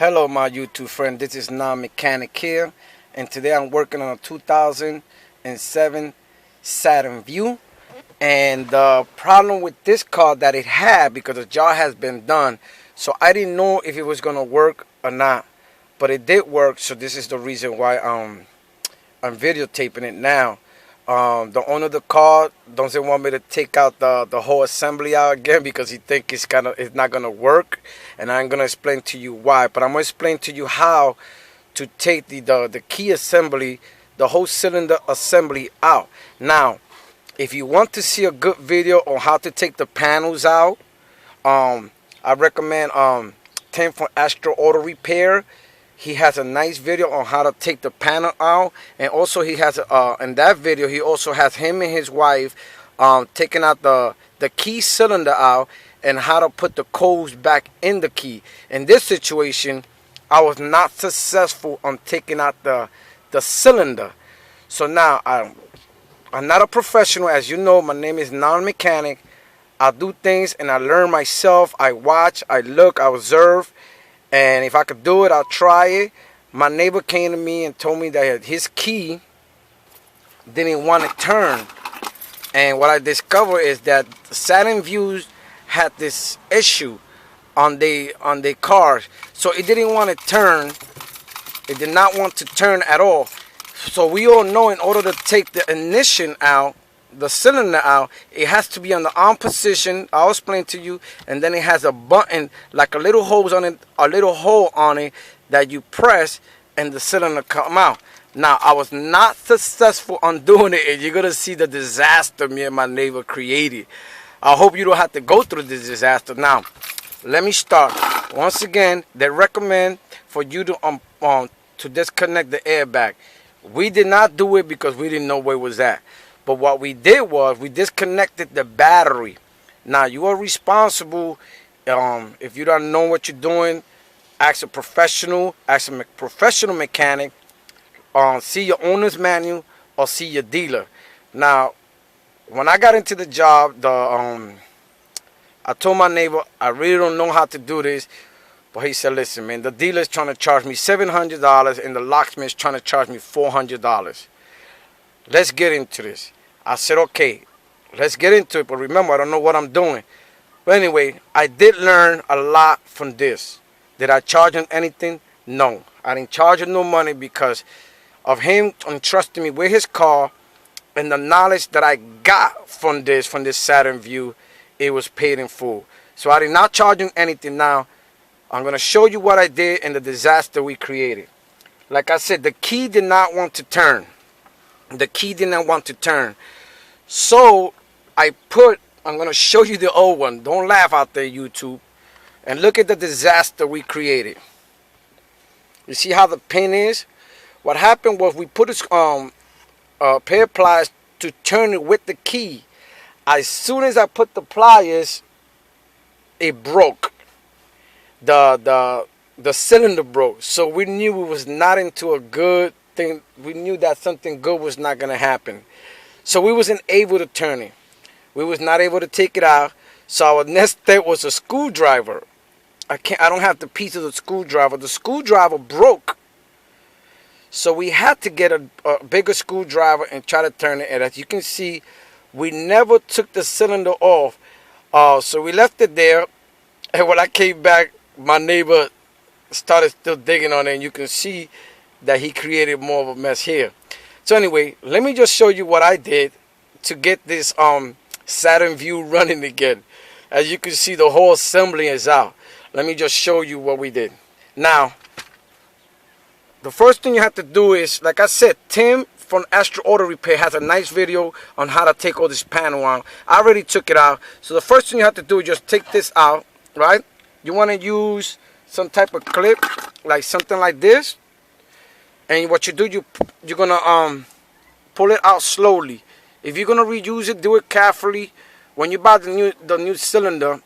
Hello my YouTube friend, this is Non-Mechanic here, and today I'm working on a 2007 Saturn Vue. And the problem with this car that it had, because the job has been done, so I didn't know if it was gonna work or not, but it did work. So this is the reason why I'm videotaping it now. The owner of the car doesn't want me to take out the whole assembly out again because he thinks it's not gonna work, and I'm gonna explain to you why. But I'm gonna explain to you how to take the key assembly, the whole cylinder assembly out. Now, if you want to see a good video on how to take the panels out, I recommend Tim from Astro Auto Repair. He has a nice video on how to take the panel out, and also he has in that video he also has him and his wife taking out the key cylinder out and how to put the codes back in the key. In this situation, I was not successful on taking out the cylinder. So now I'm not a professional, as you know. My name is Non-Mechanic. I do things and I learn myself. I watch, I look, I observe. And if I could do it, I'll try it. My neighbor came to me and told me that his key didn't want to turn. And what I discovered is that Saturn Vues had this issue on their cars. So it didn't want to turn. It did not want to turn at all. So we all know in order to take the ignition out, the cylinder out, it has to be on the on position. I'll explain to you. And then it has a button, like a little hole on it that you press and the cylinder come out. Now, I was not successful on doing it, and you're gonna see the disaster me and my neighbor created. I hope you don't have to go through this disaster. Now, let me start. Once again, they recommend for you to disconnect the airbag. We did not do it because we didn't know where it was at. But what we did was we disconnected the battery. Now, you are responsible. If you don't know what you're doing, ask a professional mechanic. See your owner's manual or see your dealer. Now, when I got into the job, I told my neighbor, I really don't know how to do this. But he said, listen, man, the dealer's trying to charge me $700 and the locksmith's trying to charge me $400. Let's get into this. I said, okay, let's get into it. But remember, I don't know what I'm doing. But anyway, I did learn a lot from this. Did I charge him anything? No. I didn't charge him no money because of him entrusting me with his car, and the knowledge that I got from this Saturn Vue, it was paid in full. So I did not charge him anything. Now, I'm going to show you what I did and the disaster we created. Like I said, the key did not want to turn. The key did not want to turn. So I'm going to show you the old one. Don't laugh out there, YouTube. And look at the disaster we created. You see how the pin is? What happened was we put a pair of pliers to turn it with the key. As soon as I put the pliers, it broke. The cylinder broke. So we knew it was not into a good thing. We knew that something good was not going to happen. So we wasn't able to turn it. We was not able to take it out. So our next step was a screwdriver. I don't have the piece of the screwdriver. The screwdriver broke. So we had to get a bigger screwdriver and try to turn it. And as you can see, we never took the cylinder off. So we left it there. And when I came back, my neighbor started still digging on it, and you can see that he created more of a mess here. So anyway, let me just show you what I did to get this Saturn Vue running again. As you can see, the whole assembly is out. Let me just show you what we did. Now, the first thing you have to do is, like I said, Tim from Astro Auto Repair has a nice video on how to take all this panel out. I already took it out. So the first thing you have to do is just take this out, right? You want to use some type of clip, like something like this. And what you do, you're going to pull it out slowly. If you're going to reuse it, do it carefully. When you buy the new cylinder,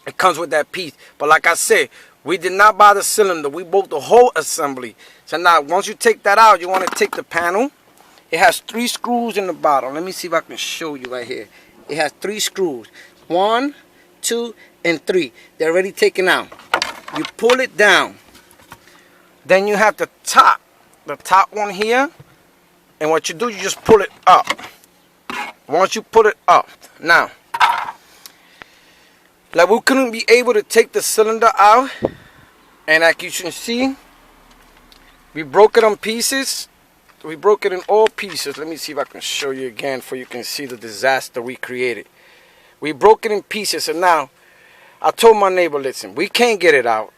it comes with that piece. But like I said, we did not buy the cylinder. We bought the whole assembly. So now, once you take that out, you want to take the panel. It has 3 screws in the bottom. Let me see if I can show you right here. It has 3 screws. 1, 2, and 3. They're already taken out. You pull it down. Then you have the top one here. And what you do, you just pull it up. Once you pull it up, now, like we couldn't be able to take the cylinder out, and like you can see, we broke it on pieces. We broke it in all pieces. Let me see if I can show you again so you can see the disaster we created. We broke it in pieces, and now I told my neighbor, listen, we can't get it out.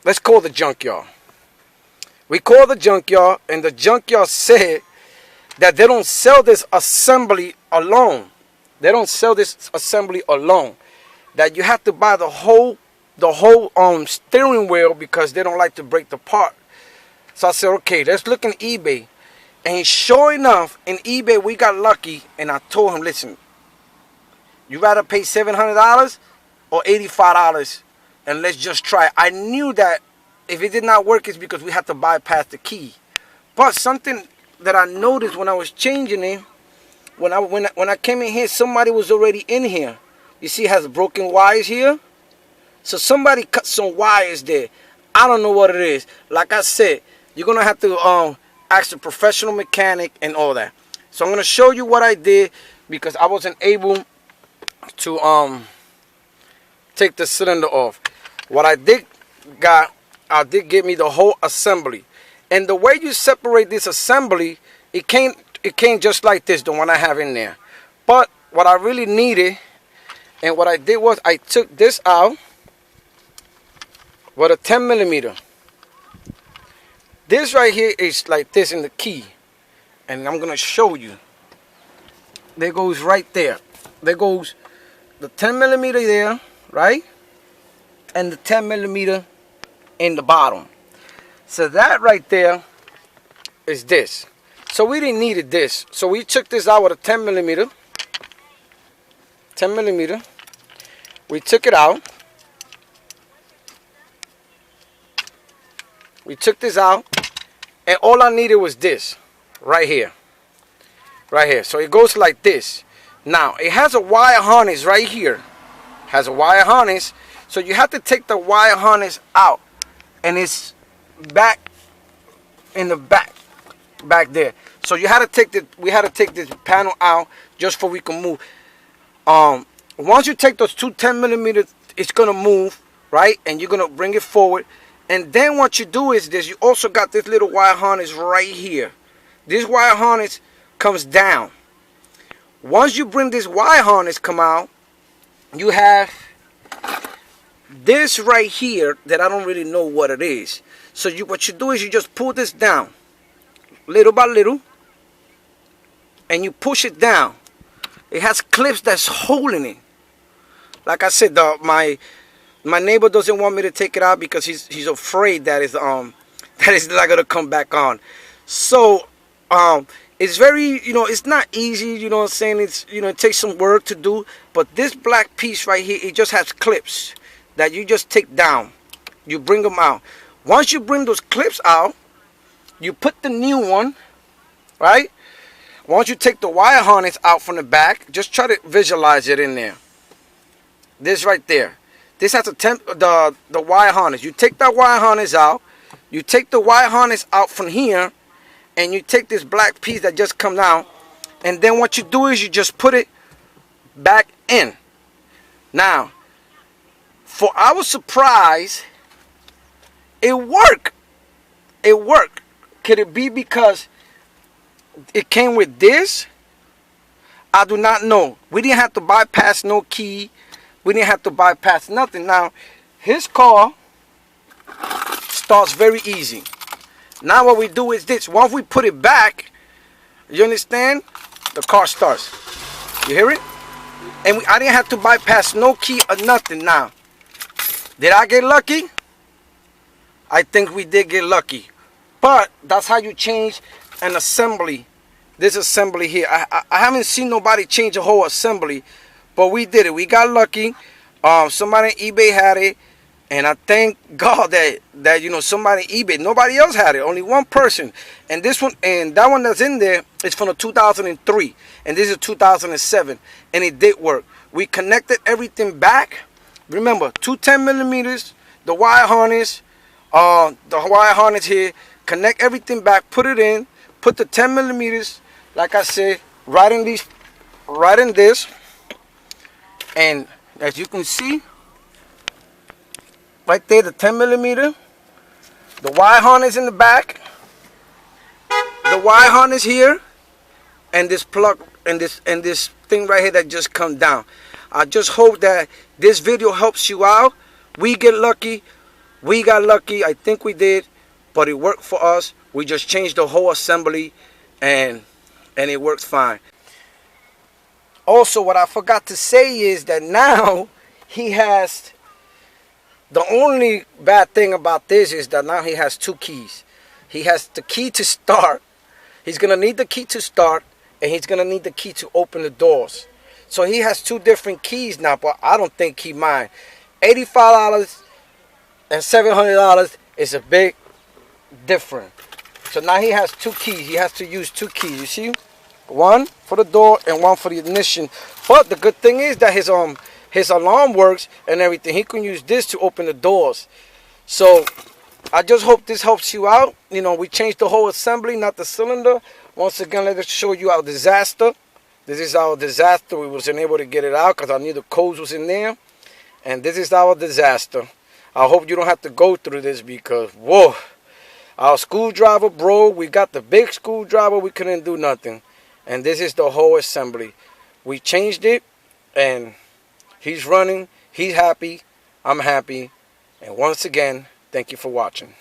Let's call the junkyard. We called the junkyard, and the junkyard said that they don't sell this assembly alone. They don't sell this assembly alone. That you have to buy the whole steering wheel because they don't like to break the part. So I said, okay, let's look in eBay. And sure enough, in eBay, we got lucky. And I told him, listen, you rather pay $700 or $85 and let's just try it. I knew that if it did not work, it's because we had to bypass the key. But something that I noticed when I was changing it, when I came in here, somebody was already in here. You see it has broken wires here. So somebody cut some wires there. I don't know what it is. Like I said, you're going to have to ask a professional mechanic and all that. So I'm going to show you what I did because I wasn't able to take the cylinder off. What I did get me the whole assembly. And the way you separate this assembly, it came just like this, the one I have in there. But what I really needed, and what I did was I took this out with a 10 millimeter. This right here is like this in the key. And I'm going to show you. There goes right there. There goes the 10 millimeter there, right? And the 10 millimeter in the bottom. So that right there is this. So we didn't need this. So we took this out with a 10 millimeter. 10 millimeter. We took it out. We took this out. And all I needed was this. Right here. Right here. So it goes like this. Now, it has a wire harness right here. Has a wire harness. So you have to take the wire harness out. And it's back in the back there. So you had to take we had to take this panel out just so we can move. Once you take those two 10 millimeters, it's gonna move, right? And you're gonna bring it forward. And then what you do is this, you also got this little wire harness right here. This wire harness comes down. Once you bring this wire harness come out, you have this right here that I don't really know what it is. So what you do is you just pull this down little by little and you push it down. It has clips that's holding it. Like I said, my neighbor doesn't want me to take it out because he's afraid that it's not gonna come back on. So it's very, it's not easy, you know what I'm saying? It's, it takes some work to do. But this black piece right here, it just has clips that you just take down. You bring them out. Once you bring those clips out, you put the new one, right? Once you take the wire harness out from the back, just try to visualize it in there. This right there. This has the wire harness. You take that wire harness out. You take the wire harness out from here. And you take this black piece that just come out. And then what you do is you just put it back in. Now, for our surprise, it worked. It worked. Could it be because it came with this? I do not know. We didn't have to bypass no key. We didn't have to bypass nothing. Now, his car starts very easy. Now what we do is this. Once we put it back, you understand? The car starts. You hear it? And I didn't have to bypass no key or nothing. Now, did I get lucky? I think we did get lucky. But that's how you change an assembly. This assembly here. I haven't seen nobody change a whole assembly. But we did it. We got lucky. Somebody on eBay had it. And I thank God that somebody on eBay, nobody else had it, only one person. And this one, and that one that's in there is from the 2003, and this is 2007, and it did work. We connected everything back. Remember, two 10 millimeters, the wire harness, The wire harness here, connect everything back, put it in, put the 10 millimeters, like I said, right in this, and as you can see, right there, the 10 millimeter, the wire harness in the back, the wire harness here, and this plug, and this thing right here that just come down. I just hope that this video helps you out. We get lucky. We got lucky. I think we did, but it worked for us. We just changed the whole assembly, and it works fine. Also, what I forgot to say is that now he has, the only bad thing about this is that now he has two keys. He has the key to start. He's going to need the key to start, and he's going to need the key to open the doors. So he has two different keys now, but I don't think he mind. $85 and $700 is a big difference. So now he has two keys. He has to use two keys. You see? One for the door and one for the ignition. But the good thing is that his alarm works and everything. He can use this to open the doors. So I just hope this helps you out. You know, we changed the whole assembly, not the cylinder. Once again, let us show you our disaster. This is our disaster. We wasn't able to get it out because I knew the codes was in there. And this is our disaster. I hope you don't have to go through this because, whoa, our screwdriver broke. We got the big screwdriver. We couldn't do nothing. And this is the whole assembly. We changed it, and he's running. He's happy. I'm happy. And once again, thank you for watching.